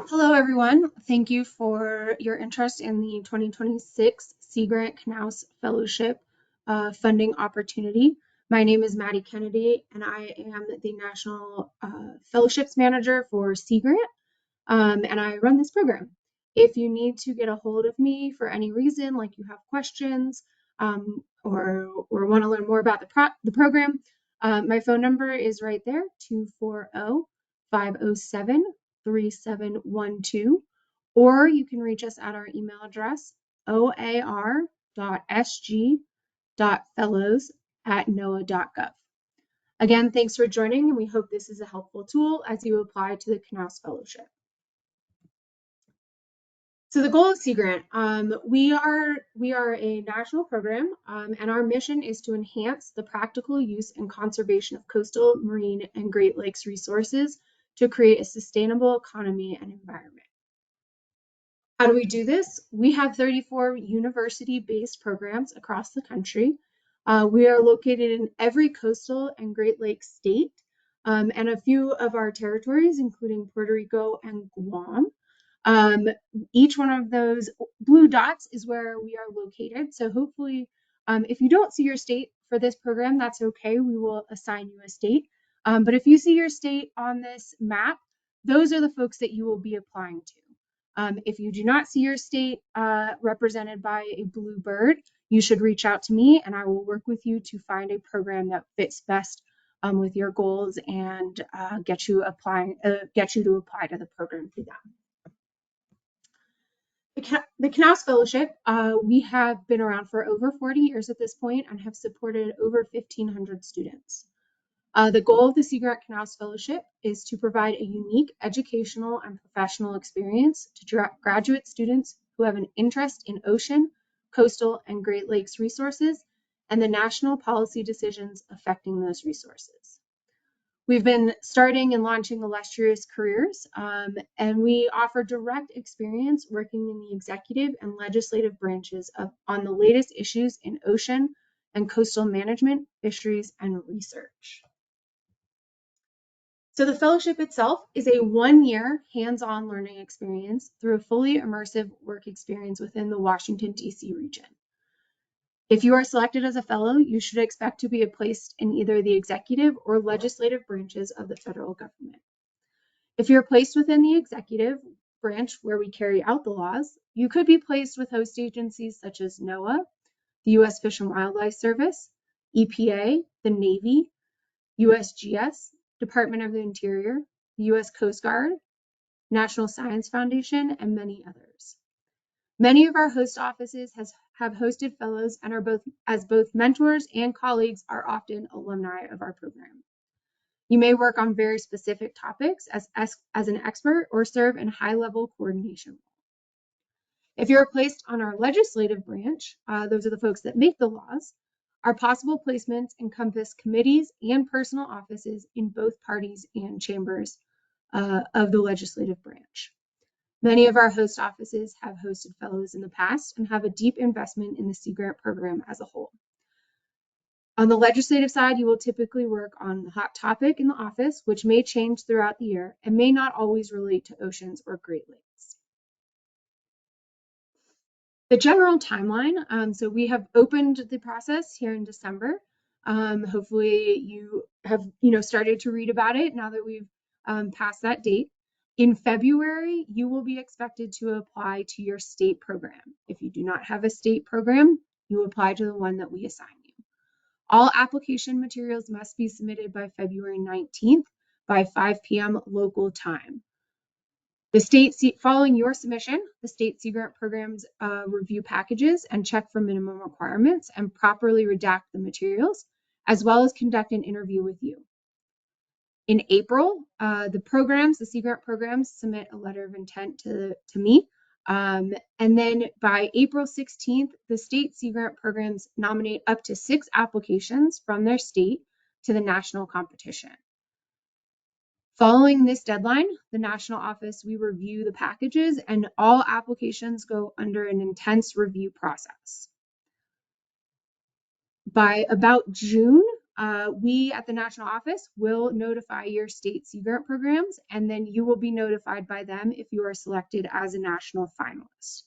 Hello, everyone. Thank you for your interest in the 2026 Sea Grant Knauss Fellowship funding opportunity. My name is Maddie Kennedy, and I am the National Fellowships Manager for Sea Grant, and I run this program. If you need to get a hold of me for any reason, like you have questions or want to learn more about the program, my phone number is right there, 240-507-3712, or you can reach us at our email address, oar.sg.fellows@noaa.gov. Again, thanks for joining, and we hope this is a helpful tool as you apply to the Knauss Fellowship. So the goal of Sea Grant, we are a national program, and our mission is to enhance the practical use and conservation of coastal, marine, and Great Lakes resources to create a sustainable economy and environment. How do we do this? We have 34 university-based programs across the country. We are located in every coastal and Great Lakes state, and a few of our territories, including Puerto Rico and Guam. Each one of those blue dots is where we are located. So hopefully, if you don't see your state for this program, that's okay. We will assign you a state. But if you see your state on this map, those are the folks that you will be applying to. If you do not see your state represented by a blue bird, you should reach out to me and I will work with you to find a program that fits best with your goals and get you to apply to the program through that. The Knauss Fellowship, we have been around for over 40 years at this point and have supported over 1,500 students. The goal of the Sea Grant Knauss Fellowship is to provide a unique educational and professional experience to graduate students who have an interest in ocean, coastal, and Great Lakes resources and the national policy decisions affecting those resources. We've been starting and launching illustrious careers, and we offer direct experience working in the executive and legislative branches on the latest issues in ocean and coastal management, fisheries, and research. So the fellowship itself is a one-year hands-on learning experience through a fully immersive work experience within the Washington, D.C. region. If you are selected as a fellow, you should expect to be placed in either the executive or legislative branches of the federal government. If you're placed within the executive branch where we carry out the laws, you could be placed with host agencies such as NOAA, the U.S. Fish and Wildlife Service, EPA, the Navy, USGS, Department of the Interior, the U.S. Coast Guard, National Science Foundation, and many others. Many of our host offices have hosted fellows and are both mentors and colleagues are often alumni of our program. You may work on very specific topics as an expert or serve in high-level coordination role. If you're placed on our legislative branch, those are the folks that make the laws, our possible placements encompass committees and personal offices in both parties and chambers of the legislative branch. Many of our host offices have hosted fellows in the past and have a deep investment in the Sea Grant program as a whole. On the legislative side, you will typically work on the hot topic in the office, which may change throughout the year and may not always relate to oceans or Great Lakes. The general timeline, so we have opened the process here in December. Hopefully you have started to read about it now that we've passed that date. In February, you will be expected to apply to your state program. If you do not have a state program, you apply to the one that we assign you. All application materials must be submitted by February 19th by 5 p.m. local time. Following your submission, the state Sea Grant programs review packages and check for minimum requirements and properly redact the materials, as well as conduct an interview with you. In April, the Sea Grant programs submit a letter of intent to me. And then by April 16th, the state Sea Grant programs nominate up to 6 applications from their state to the national competition. Following this deadline, the national office, we review the packages and all applications go under an intense review process. By about June, we at the national office will notify your state Sea Grant programs, and then you will be notified by them if you are selected as a national finalist.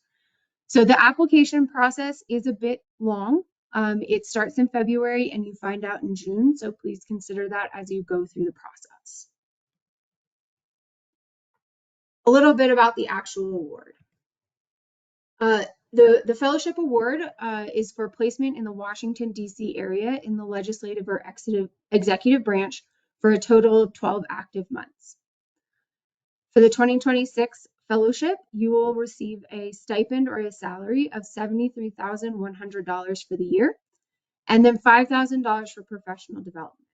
So the application process is a bit long. It starts in February and you find out in June, so please consider that as you go through the process. A little bit about the actual award. The fellowship award is for placement in the Washington, D.C. area in the legislative or executive branch for a total of 12 active months. For the 2026 fellowship, you will receive a stipend or a salary of $73,100 for the year, and then $5,000 for professional development.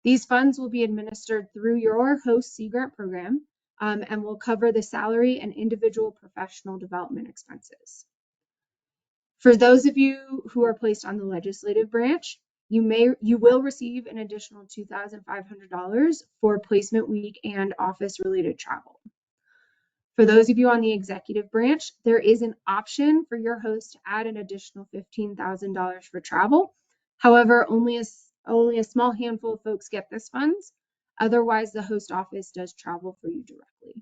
These funds will be administered through your host Sea Grant program and will cover the salary and individual professional development expenses. For those of you who are placed on the legislative branch, you will receive an additional $2,500 for placement week and office-related travel. For those of you on the executive branch, there is an option for your host to add an additional $15,000 for travel. However, only a small handful of folks get this funds. Otherwise, the host office does travel for you directly.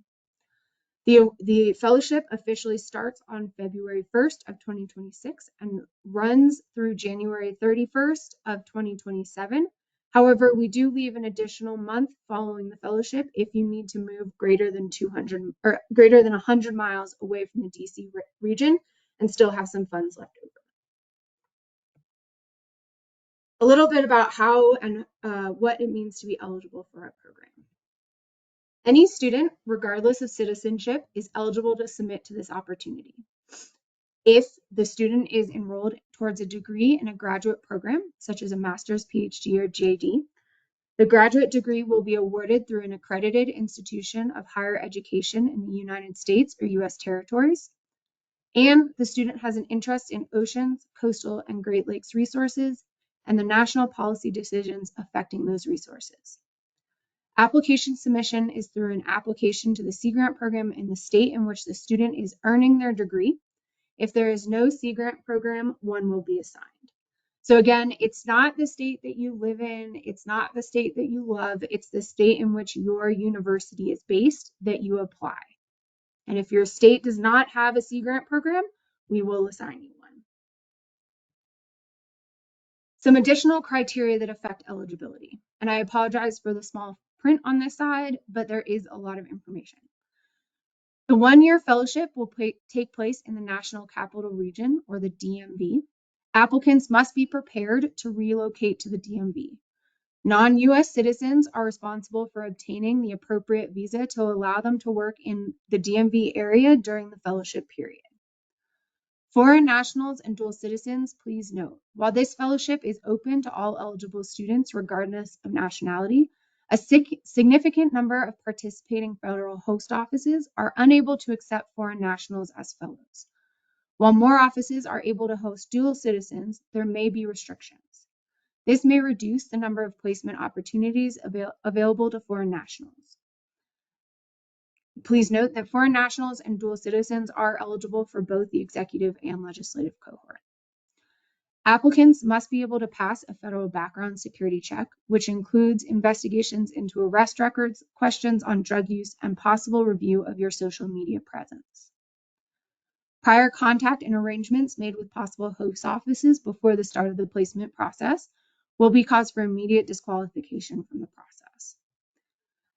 The fellowship officially starts on February 1st of 2026 and runs through January 31st of 2027. However, we do leave an additional month following the fellowship if you need to move greater than 100 miles away from the DC region and still have some funds left over. A little bit about how and what it means to be eligible for our program. Any student, regardless of citizenship, is eligible to submit to this opportunity. If the student is enrolled towards a degree in a graduate program, such as a master's, PhD, or JD, the graduate degree will be awarded through an accredited institution of higher education in the United States or U.S. territories, and the student has an interest in oceans, coastal, and Great Lakes resources, and the national policy decisions affecting those resources. Application submission is through an application to the Sea Grant program in the state in which the student is earning their degree. If there is no Sea Grant program, one will be assigned. So again, it's not the state that you live in, it's not the state that you love, it's the state in which your university is based that you apply. And if your state does not have a Sea Grant program, we will assign you one. Some additional criteria that affect eligibility. And I apologize for the small print on this side, but there is a lot of information. The one-year fellowship will take place in the National Capital Region, or the DMV. Applicants must be prepared to relocate to the DMV. Non-US citizens are responsible for obtaining the appropriate visa to allow them to work in the DMV area during the fellowship period. Foreign nationals and dual citizens, please note, while this fellowship is open to all eligible students regardless of nationality, a significant number of participating federal host offices are unable to accept foreign nationals as fellows. While more offices are able to host dual citizens, there may be restrictions. This may reduce the number of placement opportunities available to foreign nationals. Please note that foreign nationals and dual citizens are eligible for both the executive and legislative cohort. Applicants must be able to pass a federal background security check, which includes investigations into arrest records, questions on drug use, and possible review of your social media presence. Prior contact and arrangements made with possible host offices before the start of the placement process will be cause for immediate disqualification from the process.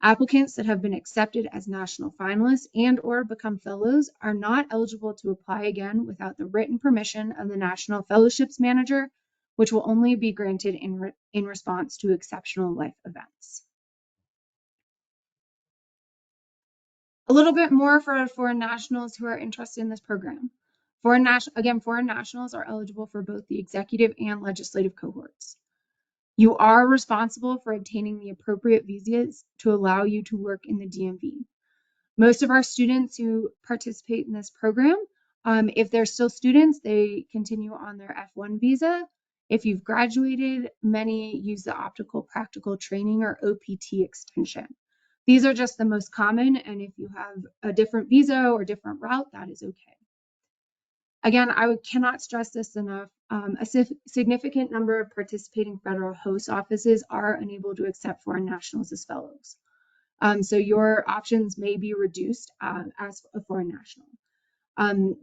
Applicants that have been accepted as national finalists and/or become fellows are not eligible to apply again without the written permission of the National Fellowships Manager, which will only be granted in response to exceptional life events. A little bit more for foreign nationals who are interested in this program. Foreign nationals are eligible for both the executive and legislative cohorts. You are responsible for obtaining the appropriate visas to allow you to work in the DMV. Most of our students who participate in this program, if they're still students, they continue on their F1 visa. If you've graduated, many use the optical practical training or OPT extension. These are just the most common, and if you have a different visa or different route, that is okay. Again, cannot stress this enough. A significant number of participating federal host offices are unable to accept foreign nationals as fellows. So your options may be reduced as a foreign national.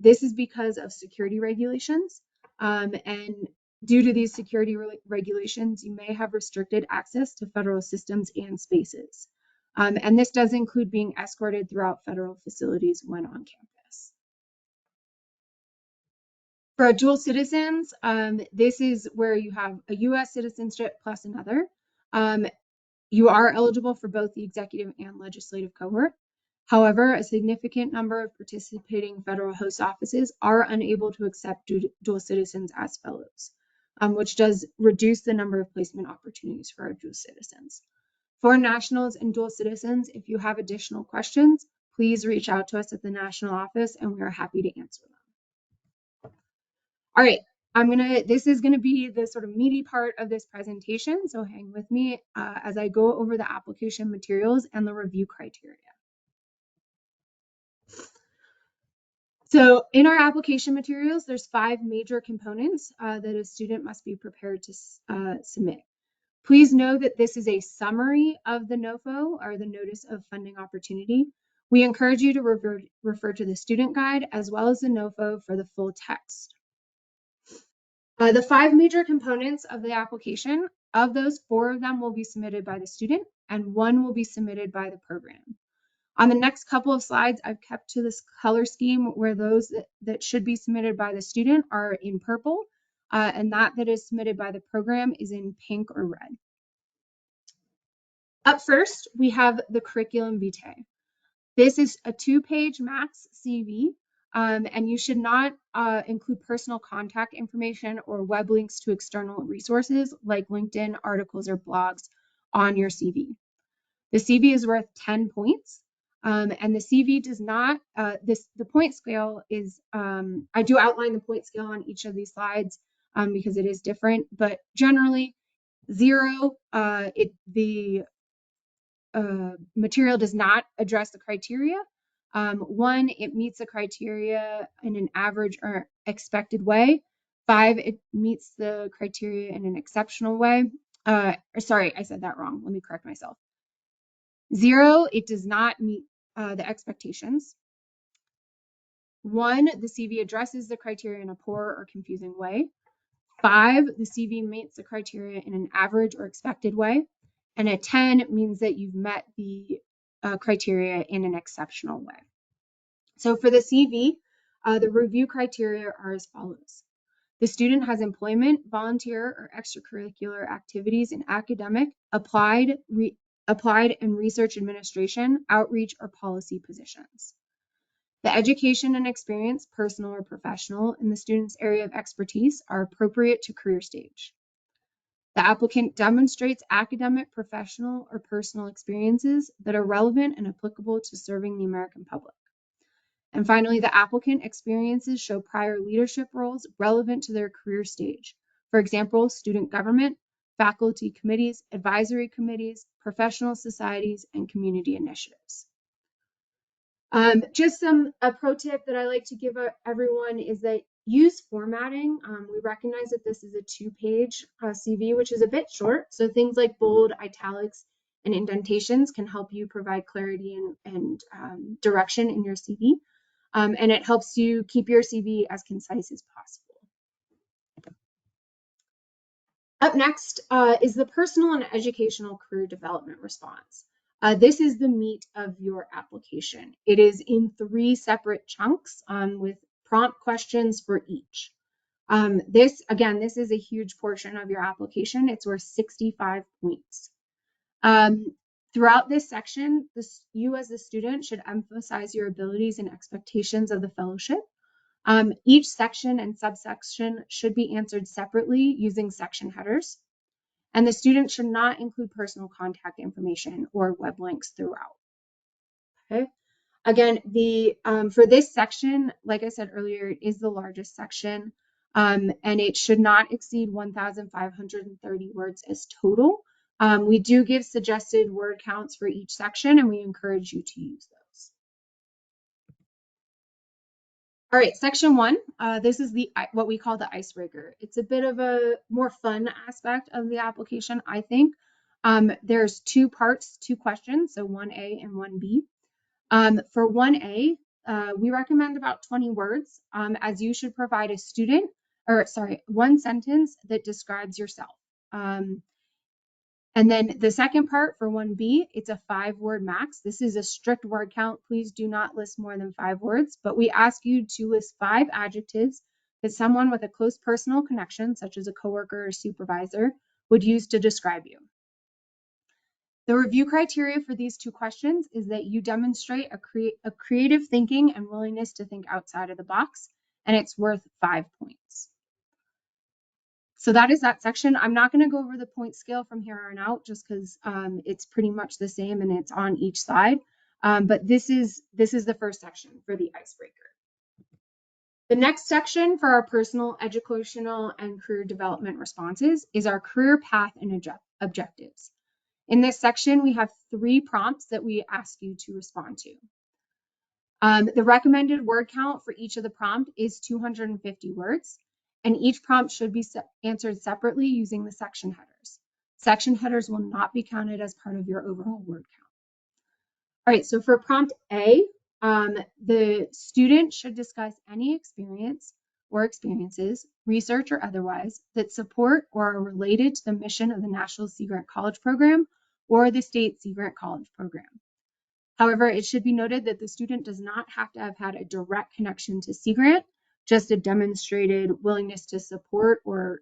This is because of security regulations, and due to these security regulations, you may have restricted access to federal systems and spaces. And this does include being escorted throughout federal facilities when on campus. For dual citizens, this is where you have a U.S. citizenship plus another. You are eligible for both the executive and legislative cohort. However, a significant number of participating federal host offices are unable to accept dual citizens as fellows, which does reduce the number of placement opportunities for our dual citizens. Foreign nationals and dual citizens, if you have additional questions, please reach out to us at the national office and we are happy to answer them. All right, this is gonna be the sort of meaty part of this presentation, so hang with me as I go over the application materials and the review criteria. So in our application materials, there's 5 major components that a student must be prepared to submit. Please know that this is a summary of the NOFO, or the Notice of Funding Opportunity. We encourage you to refer to the student guide as well as the NOFO for the full text. The 5 major components of the application, of those, 4 of them will be submitted by the student and 1 will be submitted by the program. On the next couple of slides, I've kept to this color scheme where those that should be submitted by the student are in purple, and that is submitted by the program is in pink or red. Up first, we have the curriculum vitae. This is a 2-page max CV, and you should not include personal contact information or web links to external resources like LinkedIn, articles, or blogs on your CV. The CV is worth 10 points, and the CV does not, the point scale is, I do outline the point scale on each of these slides because it is different, but generally 0, the material does not address the criteria. 1, it meets the criteria in an average or expected way. 5, it meets the criteria in an exceptional way. Sorry, I said that wrong. Let me correct myself. 0, it does not meet the expectations. 1, the CV addresses the criteria in a poor or confusing way. 5, the CV meets the criteria in an average or expected way. And a 10 means that you've met the criteria in an exceptional way. So for the CV, the review criteria are as follows. The student has employment, volunteer, or extracurricular activities in academic, applied and research administration, outreach, or policy positions. The education and experience, personal or professional, in the student's area of expertise are appropriate to career stage. The applicant demonstrates academic, professional, or personal experiences that are relevant and applicable to serving the American public. And finally, the applicant experiences show prior leadership roles relevant to their career stage. For example, student government, faculty committees, advisory committees, professional societies, and community initiatives. Just a pro tip that I like to give everyone is that use formatting. We recognize that this is a 2-page CV, which is a bit short. So things like bold, italics, and indentations can help you provide clarity and direction in your CV. And it helps you keep your CV as concise as possible. Up next is the personal and educational career development response. This is the meat of your application. It is in 3 separate chunks with prompt questions for each. This is a huge portion of your application. It's worth 65 points. Throughout this section, you as the student should emphasize your abilities and expectations of the fellowship. Each section and subsection should be answered separately using section headers. And the student should not include personal contact information or web links throughout. Okay. Again, for this section, like I said earlier, it is the largest section, and it should not exceed 1,530 words as total. We do give suggested word counts for each section, and we encourage you to use those. All right, section 1, this is what we call the icebreaker. It's a bit of a more fun aspect of the application, I think. There's 2 parts, 2 questions, so 1A and 1B. For 1A, we recommend about 20 words, as you should provide one sentence that describes yourself. And then the second part for 1B, it's a 5-word max. This is a strict word count. Please do not list more than 5 words, but we ask you to list 5 adjectives that someone with a close personal connection, such as a coworker or supervisor, would use to describe you. The review criteria for these 2 questions is that you demonstrate a creative thinking and willingness to think outside of the box, and it's worth 5 points. So that is that section. I'm not going to go over the point scale from here on out just because it's pretty much the same and it's on each side. But this is the first section for the icebreaker. The next section for our personal, educational, and career development responses is our career path and objectives. In this section, we have 3 prompts that we ask you to respond to. The recommended word count for each of the prompt is 250 words, and each prompt should be answered separately using the section headers. Section headers will not be counted as part of your overall word count. All right, so for prompt A, the student should discuss any experience or experiences, research or otherwise, that support or are related to the mission of the National Sea Grant College Program or the State Sea Grant College Program. However, it should be noted that the student does not have to have had a direct connection to Sea Grant, just a demonstrated willingness to support or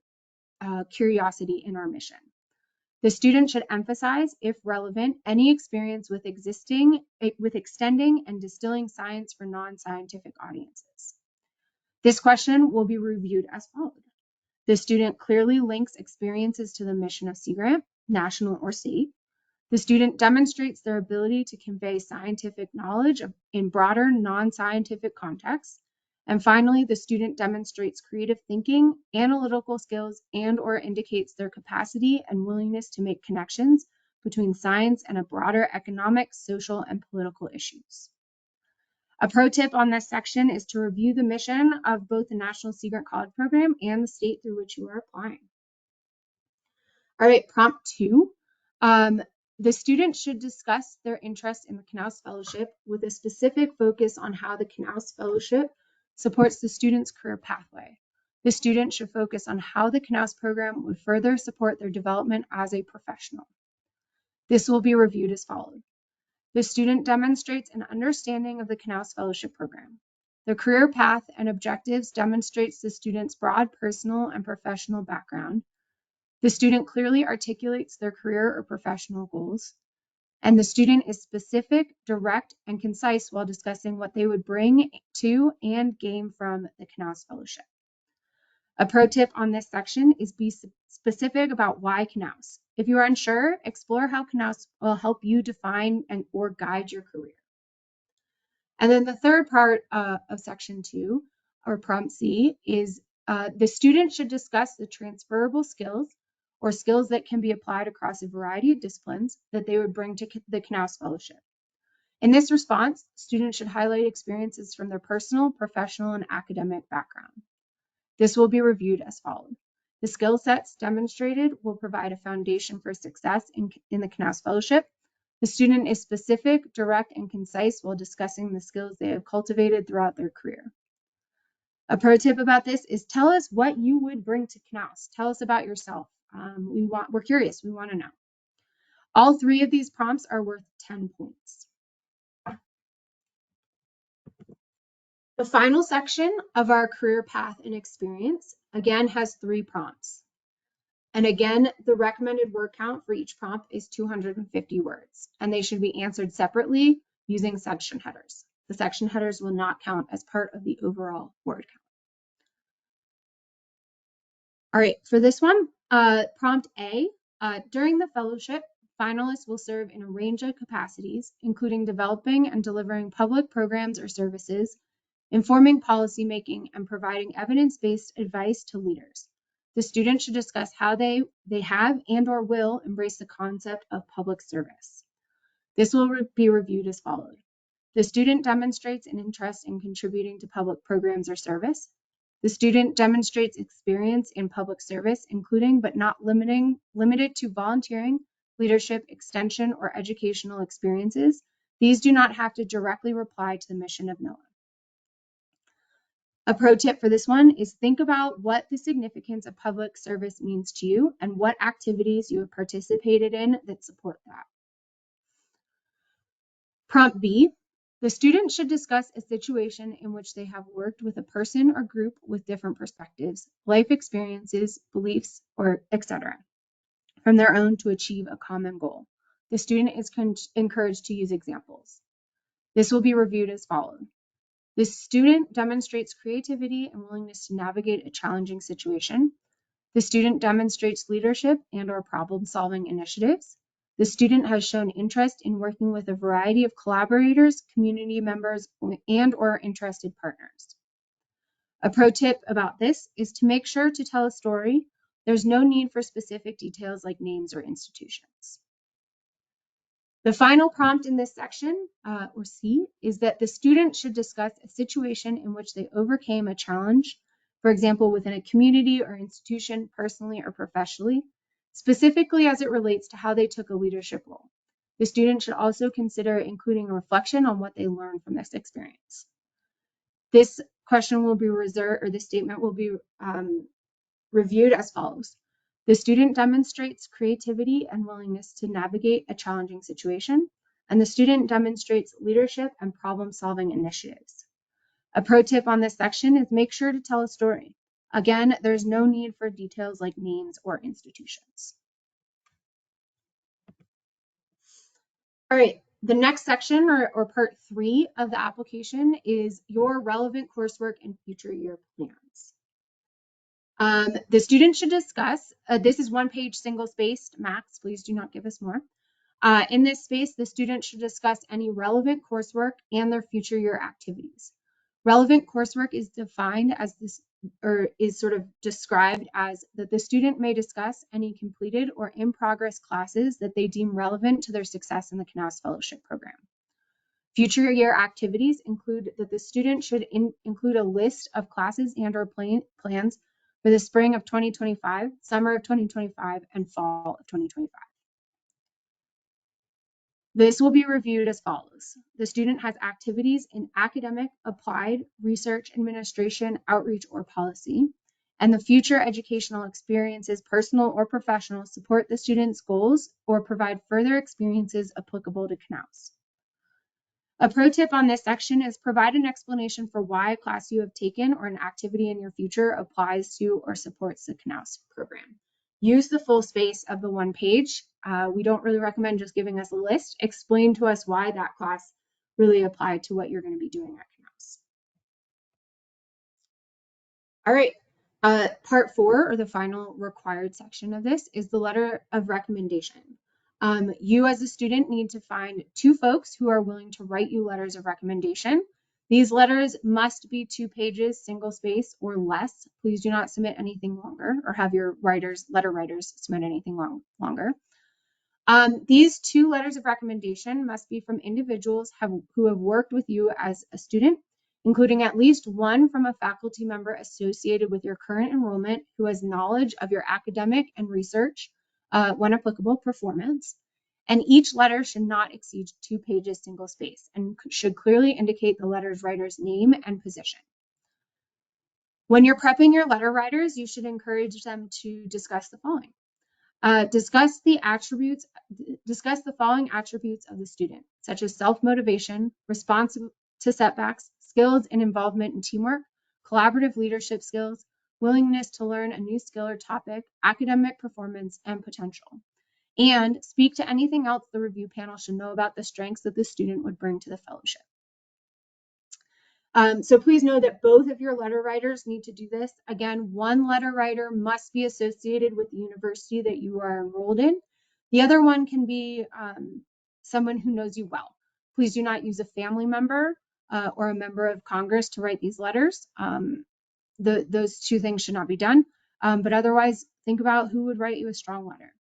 curiosity in our mission. The student should emphasize, if relevant, any experience with extending and distilling science for non-scientific audiences. This question will be reviewed as followed. The student clearly links experiences to the mission of Sea Grant, national or state. The student demonstrates their ability to convey scientific knowledge in broader non-scientific contexts. And finally, the student demonstrates creative thinking, analytical skills, and/or indicates their capacity and willingness to make connections between science and a broader economic, social, and political issues. A pro tip on this section is to review the mission of both the National Sea Grant College Program and the state through which you are applying. All right, prompt 2. The student should discuss their interest in the Knauss Fellowship with a specific focus on how the Knauss Fellowship supports the student's career pathway. The student should focus on how the Knauss program would further support their development as a professional. This will be reviewed as follows. The student demonstrates an understanding of the Knauss Fellowship program. The career path and objectives demonstrates the student's broad personal and professional background. The student clearly articulates their career or professional goals, and the student is specific, direct, and concise while discussing what they would bring to and gain from the Knauss Fellowship. A pro tip on this section is be specific about why Knauss. If you are unsure, explore how Knauss will help you define or guide your career. And then the third part of section 2, or prompt C, is the student should discuss the transferable skills or skills that can be applied across a variety of disciplines that they would bring to the Knauss Fellowship. In this response, students should highlight experiences from their personal, professional, and academic background. This will be reviewed as follows. The skill sets demonstrated will provide a foundation for success in the Knauss Fellowship. The student is specific, direct, and concise while discussing the skills they have cultivated throughout their career. A pro tip about this is tell us what you would bring to Knauss. Tell us about yourself. We're curious. We want to know. All 3 of these prompts are worth 10 points. The final section of our career path and experience again has 3 prompts. And again, the recommended word count for each prompt is 250 words, and they should be answered separately using section headers. The section headers will not count as part of the overall word count. All right, for this one, prompt A, during the fellowship, finalists will serve in a range of capacities, including developing and delivering public programs or services, informing policymaking, and providing evidence-based advice to leaders. The student should discuss how they have and/or will embrace the concept of public service. This will be reviewed as follows. The student demonstrates an interest in contributing to public programs or service. The student demonstrates experience in public service, including but not limited to volunteering, leadership, extension, or educational experiences. These do not have to directly reply to the mission of NOAA. A pro tip for this one is think about what the significance of public service means to you and what activities you have participated in that support that. Prompt B, the student should discuss a situation in which they have worked with a person or group with different perspectives, life experiences, beliefs, or etc. from their own to achieve a common goal. The student is encouraged to use examples. This will be reviewed as follows. The student demonstrates creativity and willingness to navigate a challenging situation. The student demonstrates leadership and/or problem-solving initiatives. The student has shown interest in working with a variety of collaborators, community members, and/or interested partners. A pro tip about this is to make sure to tell a story. There's no need for specific details like names or institutions. The final prompt in this section, or C, is that the student should discuss a situation in which they overcame a challenge, for example, within a community or institution, personally or professionally, specifically as it relates to how they took a leadership role. The student should also consider including a reflection on what they learned from this experience. This question will be reserved, or the statement will be reviewed as follows. The student demonstrates creativity and willingness to navigate a challenging situation, and the student demonstrates leadership and problem-solving initiatives. A pro tip on this section is make sure to tell a story. Again, there's no need for details like names or institutions. All right, the next section or part 3 of the application is your relevant coursework and future year plans. The student should discuss, this is 1 page single-spaced, max, please do not give us more. In this space, the student should discuss any relevant coursework and their future year activities. Relevant coursework is defined as this, or is sort of described as that the student may discuss any completed or in progress classes that they deem relevant to their success in the Knauss Fellowship Program. Future year activities include that the student should include a list of classes and/or plans for the spring of 2025, summer of 2025, and fall of 2025. This will be reviewed as follows. The student has activities in academic, applied, research, administration, outreach, or policy, and the future educational experiences, personal or professional, support the student's goals or provide further experiences applicable to Knauss. A pro tip on this section is provide an explanation for why a class you have taken or an activity in your future applies to or supports the Knauss program. Use the full space of the 1 page. We don't really recommend just giving us a list. Explain to us why that class really applied to what you're going to be doing at Knauss. All right, part 4, or the final required section of this, is the letter of recommendation. You as a student need to find 2 folks who are willing to write you letters of recommendation. These letters must be 2 pages, single space, or less. Please do not submit anything longer or have your letter writers submit anything longer. These 2 letters of recommendation must be from individuals who have worked with you as a student, including at least 1 from a faculty member associated with your current enrollment who has knowledge of your academic and research, when applicable, performance. And each letter should not exceed 2 pages single space and should clearly indicate the letter's writer's name and position. When you're prepping your letter writers, you should encourage them to discuss the following. Discuss the following attributes of the student, such as self-motivation, response to setbacks, skills and involvement in teamwork, collaborative leadership skills, willingness to learn a new skill or topic, academic performance, and potential. And speak to anything else the review panel should know about the strengths that the student would bring to the fellowship. So please know that both of your letter writers need to do this. Again, 1 letter writer must be associated with the university that you are enrolled in. The other one can be someone who knows you well. Please do not use a family member or a member of Congress to write these letters. Those 2 things should not be done. But otherwise, think about who would write you a strong letter.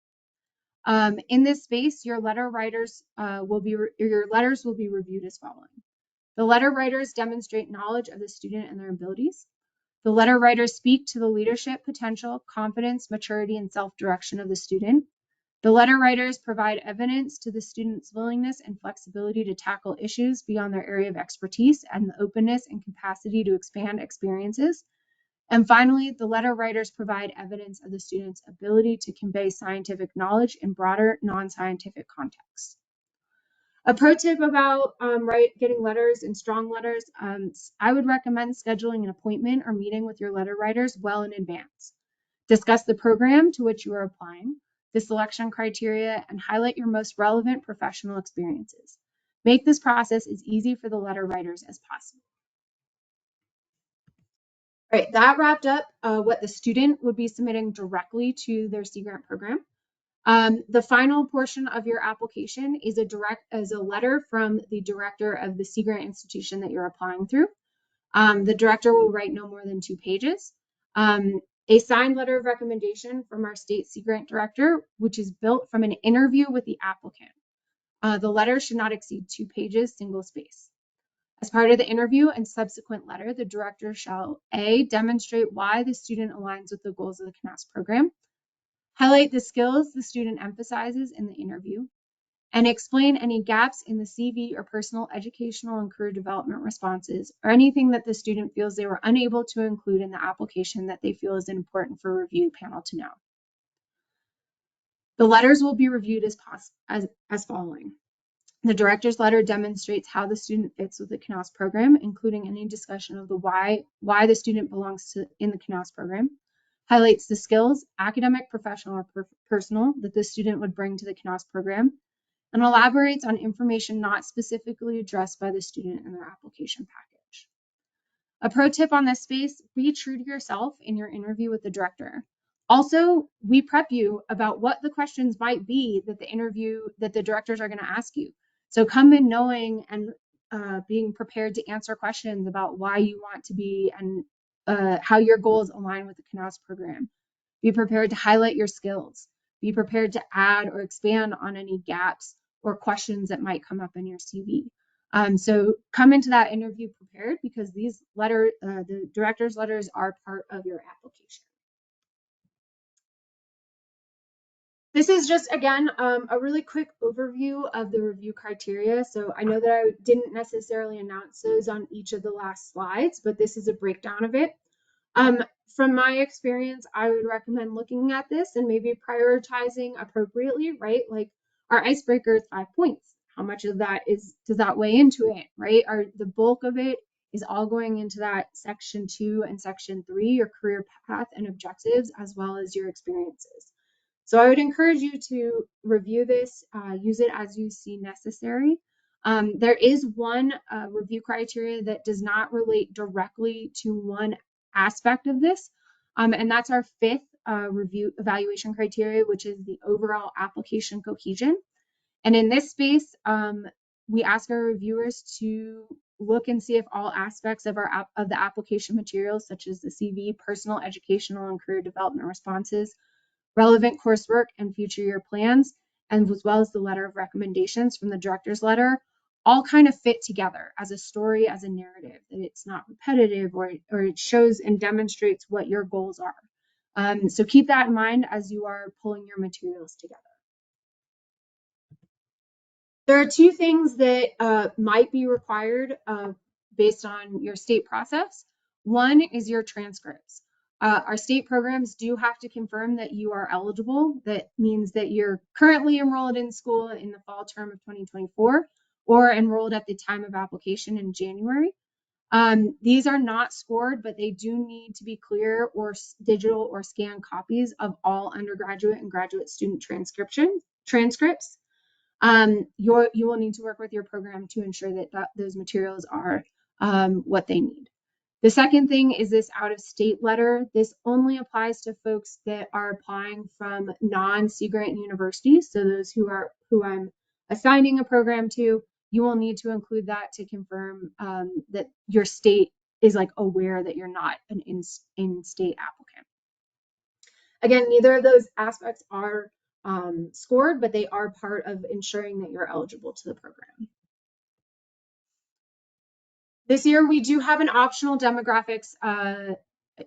In this space, your letters will be reviewed as following. The letter writers demonstrate knowledge of the student and their abilities. The letter writers speak to the leadership potential, confidence, maturity, and self-direction of the student. The letter writers provide evidence to the student's willingness and flexibility to tackle issues beyond their area of expertise and the openness and capacity to expand experiences. And finally, the letter writers provide evidence of the student's ability to convey scientific knowledge in broader, non-scientific contexts. A pro tip about getting letters and strong letters, I would recommend scheduling an appointment or meeting with your letter writers well in advance. Discuss the program to which you are applying, the selection criteria, and highlight your most relevant professional experiences. Make this process as easy for the letter writers as possible. All right, that wrapped up what the student would be submitting directly to their Sea Grant program. The final portion of your application is a letter from the director of the Sea Grant institution that you're applying through. The director will write no more than 2 pages. A signed letter of recommendation from our state Sea Grant director, which is built from an interview with the applicant. The letter should not exceed 2 pages, single space. As part of the interview and subsequent letter, the director shall A, demonstrate why the student aligns with the goals of the Knauss program, highlight the skills the student emphasizes in the interview, and explain any gaps in the CV or personal educational and career development responses or anything that the student feels they were unable to include in the application that they feel is important for a review panel to know. The letters will be reviewed as following. The director's letter demonstrates how the student fits with the Knauss program, including any discussion of the why the student belongs in the Knauss program, highlights the skills, academic, professional, or personal, that the student would bring to the Knauss program, and elaborates on information not specifically addressed by the student in their application package. A pro tip on this space, be true to yourself in your interview with the director. Also, we prep you about what the questions might be that the directors are going to ask you. So come in knowing and being prepared to answer questions about why you want to be and how your goals align with the Knauss program. Be prepared to highlight your skills. Be prepared to add or expand on any gaps or questions that might come up in your CV. So come into that interview prepared, because these the director's letters are part of your application. This is just, again, a really quick overview of the review criteria. So I know that I didn't necessarily announce those on each of the last slides, but this is a breakdown of it. From my experience, I would recommend looking at this and maybe prioritizing appropriately, right? Like our icebreaker is 5 points. How much of that does that weigh into it, right? The bulk of it is all going into that section 2 and section 3, your career path and objectives, as well as your experiences. So I would encourage you to review this, use it as you see necessary. There is one review criteria that does not relate directly to one aspect of this, and that's our 5th review evaluation criteria, which is the overall application cohesion. And in this space, we ask our reviewers to look and see if all aspects of the application materials, such as the CV, personal, educational, and career development responses, relevant coursework and future year plans, and as well as the letter of recommendations from the director's letter, all kind of fit together as a story, as a narrative, that it's not repetitive, or it shows and demonstrates what your goals are. So keep that in mind as you are pulling your materials together. There are 2 things that might be required based on your state process. One is your transcripts. Our state programs do have to confirm that you are eligible. That means that you're currently enrolled in school in the fall term of 2024 or enrolled at the time of application in January. These are not scored, but they do need to be clear or digital or scanned copies of all undergraduate and graduate student transcripts. You will need to work with your program to ensure that those materials are what they need. The second thing is this out-of-state letter. This only applies to folks that are applying from non-Sea Grant universities. So those who I'm assigning a program to, you will need to include that to confirm that your state is aware that you're not an in-state applicant. Again, neither of those aspects are scored, but they are part of ensuring that you're eligible to the program. This year, we do have an optional demographics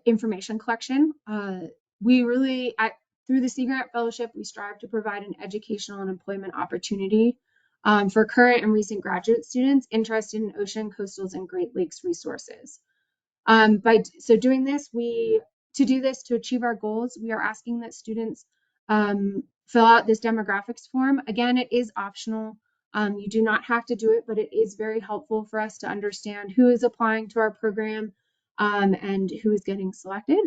information collection. We really, through the Sea Grant Fellowship, we strive to provide an educational and employment opportunity for current and recent graduate students interested in ocean, coastals, and Great Lakes resources. To do this, to achieve our goals, we are asking that students fill out this demographics form. Again, it is optional. You do not have to do it, but it is very helpful for us to understand who is applying to our program and who is getting selected.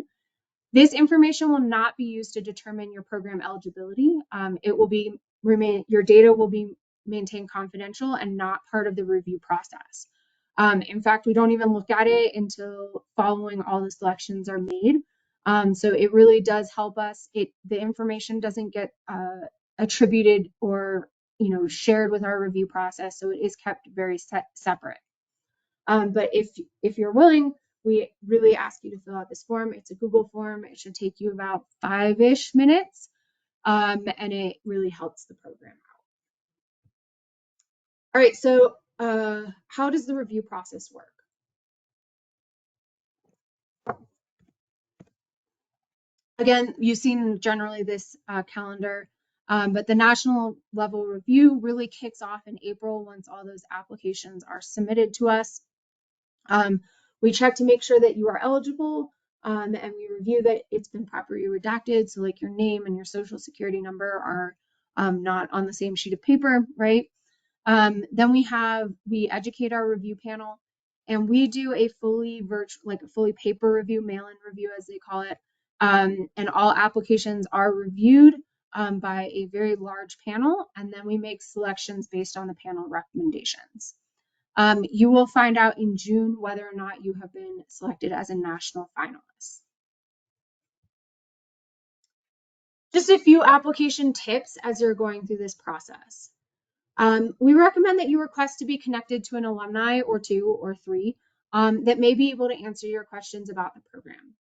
This information will not be used to determine your program eligibility. Your data will be maintained confidential and not part of the review process. In fact, we don't even look at it until following all the selections are made. So it really does help us. The information doesn't get attributed or shared with our review process, so it is kept very separate. But if you're willing, we really ask you to fill out this form. It's a Google form. It should take you about 5-ish minutes, and it really helps the program out. All right, so how does the review process work? Again, you've seen generally this calendar, but the national level review really kicks off in April once all those applications are submitted to us. We check to make sure that you are eligible, and we review that it's been properly redacted. So like your name and your social security number are not on the same sheet of paper, right? Then we educate our review panel, and we do a fully paper review, mail-in review as they call it. And all applications are reviewed by a very large panel, and then we make selections based on the panel recommendations. You will find out in June whether or not you have been selected as a national finalist. Just a few application tips as you're going through this process. We recommend that you request to be connected to an alumni or 2 or 3 that may be able to answer your questions about the program.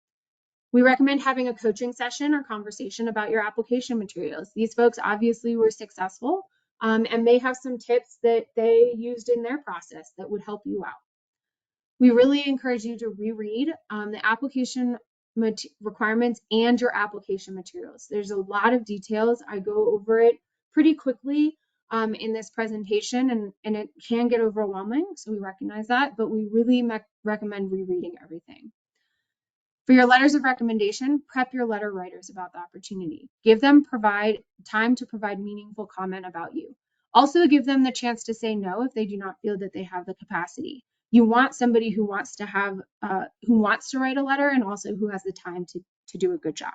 We recommend having a coaching session or conversation about your application materials. These folks obviously were successful and may have some tips that they used in their process that would help you out. We really encourage you to reread the application requirements and your application materials. There's a lot of details. I go over it pretty quickly in this presentation, and it can get overwhelming, so we recognize that, but we really recommend rereading everything. For your letters of recommendation, prep your letter writers about the opportunity. Give them time to provide meaningful comment about you. Also give them the chance to say no if they do not feel that they have the capacity. You want somebody who wants to write a letter and also who has the time to do a good job.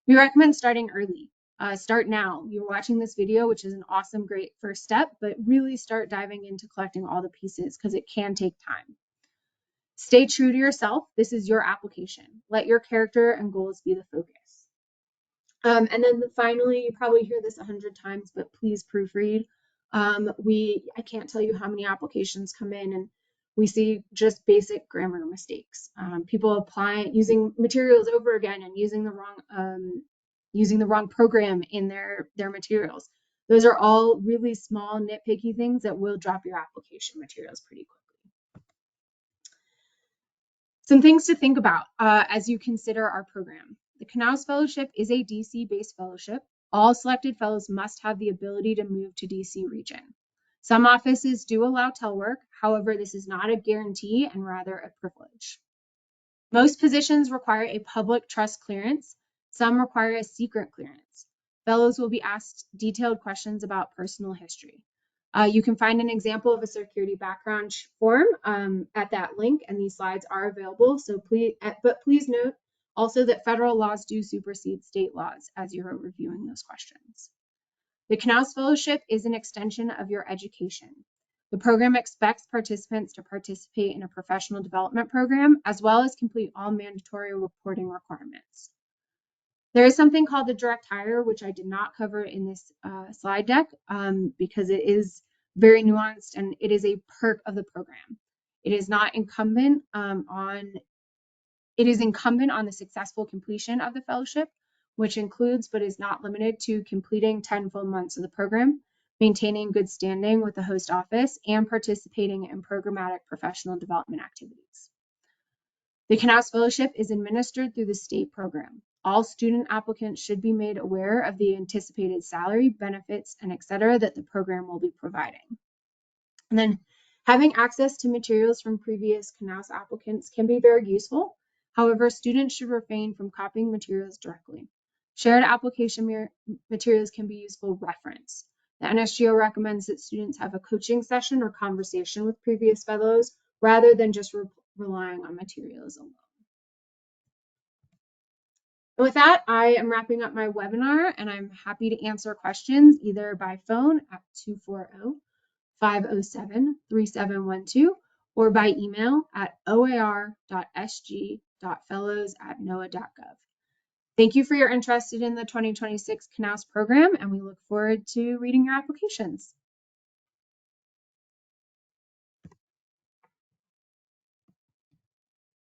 We recommend starting early. Start now. You're watching this video, which is an awesome, great first step, but really start diving into collecting all the pieces because it can take time. Stay true to yourself. This is your application. Let your character and goals be the focus. And then finally, you probably hear this 100 times, but please proofread. I can't tell you how many applications come in and we see just basic grammar mistakes. People using materials over again and using the wrong program in their materials. Those are all really small, nitpicky things that will drop your application materials pretty quickly. Some things to think about as you consider our program. The Knauss Fellowship is a DC-based fellowship. All selected fellows must have the ability to move to DC region. Some offices do allow telework. However, this is not a guarantee and rather a privilege. Most positions require a public trust clearance. Some require a secret clearance. Fellows will be asked detailed questions about personal history. You can find an example of a security background form at that link, and these slides are available. So please note also that federal laws do supersede state laws as you're reviewing those questions. The Knauss Fellowship is an extension of your education. The program expects participants to participate in a professional development program, as well as complete all mandatory reporting requirements. There is something called the direct hire, which I did not cover in this slide deck because it is very nuanced and it is a perk of the program. It is incumbent on the successful completion of the fellowship, which includes but is not limited to completing 10 full months of the program. maintaining good standing with the host office, and participating in programmatic professional development activities. The Knauss Fellowship is administered through the state program. All student applicants should be made aware of the anticipated salary, benefits, and etc. that the program will be providing. And then having access to materials from previous Knauss applicants can be very useful. However, students should refrain from copying materials directly. Shared application materials can be useful reference. The NSGO recommends that students have a coaching session or conversation with previous fellows rather than just relying on materials alone. With that, I am wrapping up my webinar, and I'm happy to answer questions either by phone at 240-507-3712 or by email at oar.sg.fellows@noaa.gov. Thank you for your interest in the 2026 Knauss program, and we look forward to reading your applications.